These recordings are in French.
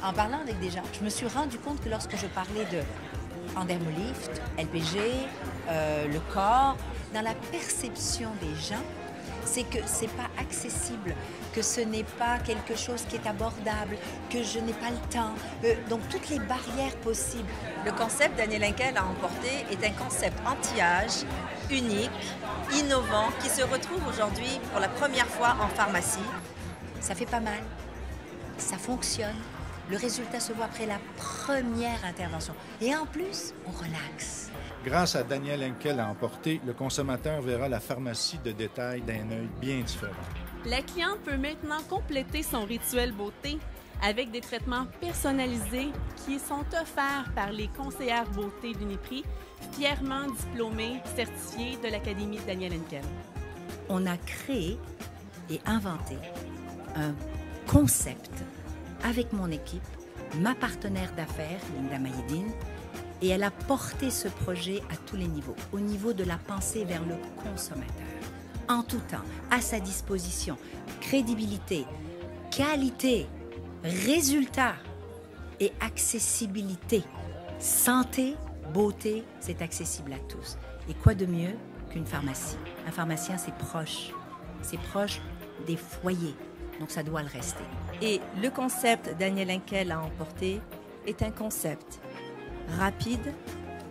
En parlant avec des gens, je me suis rendu compte que lorsque je parlais de Andermolift, LPG, le corps, dans la perception des gens, c'est que c'est pas accessible, que ce n'est pas quelque chose qui est abordable, que je n'ai pas le temps. Donc toutes les barrières possibles. Le concept Daniel Henkel a emporté est un concept anti-âge, unique, innovant, qui se retrouve aujourd'hui pour la première fois en pharmacie. Ça fait pas mal, ça fonctionne. Le résultat se voit après la première intervention. Et en plus, on relaxe. Grâce à Daniel Henkel à emporter, le consommateur verra la pharmacie de détail d'un œil bien différent. La cliente peut maintenant compléter son rituel beauté avec des traitements personnalisés qui sont offerts par les conseillères beauté d'Uniprix, fièrement diplômées, certifiées de l'Académie Daniel Henkel. On a créé et inventé un concept avec mon équipe, ma partenaire d'affaires, Linda Mayedine, et elle a porté ce projet à tous les niveaux, au niveau de la pensée vers le consommateur. En tout temps, à sa disposition, crédibilité, qualité, résultat et accessibilité. Santé, beauté, c'est accessible à tous. Et quoi de mieux qu'une pharmacie? Un pharmacien, c'est proche des foyers, donc ça doit le rester. Et le concept Daniel Henkel a emporté est un concept rapide,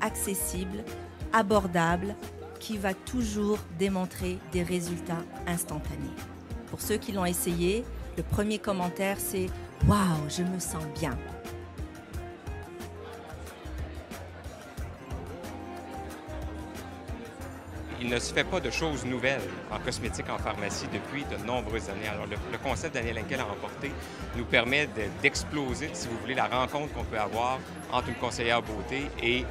accessible, abordable, qui va toujours démontrer des résultats instantanés. Pour ceux qui l'ont essayé, le premier commentaire c'est « Waouh, je me sens bien ». Il ne se fait pas de choses nouvelles en cosmétique en pharmacie depuis de nombreuses années. Alors, le concept Daniel Henkel a emporté nous permet d'exploser, si vous voulez, la rencontre qu'on peut avoir entre une conseillère beauté et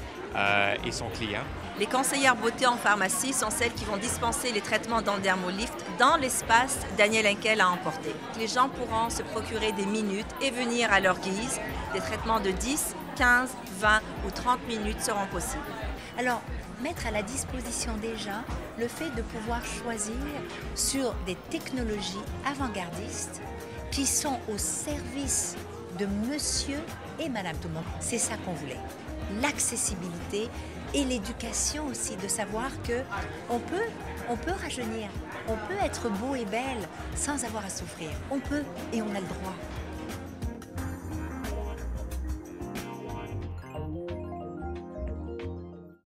son client. Les conseillères beauté en pharmacie sont celles qui vont dispenser les traitements d'Andermolift dans l'espace Daniel Henkel a emporté. Les gens pourront se procurer des minutes et venir à leur guise. Des traitements de 10, 15, 20 ou 30 minutes seront possibles. Alors, mettre à la disposition des gens le fait de pouvoir choisir sur des technologies avant-gardistes qui sont au service de monsieur et madame tout le monde. C'est ça qu'on voulait. L'accessibilité et l'éducation aussi, de savoir que on peut rajeunir, on peut être beau et belle sans avoir à souffrir. On peut et on a le droit.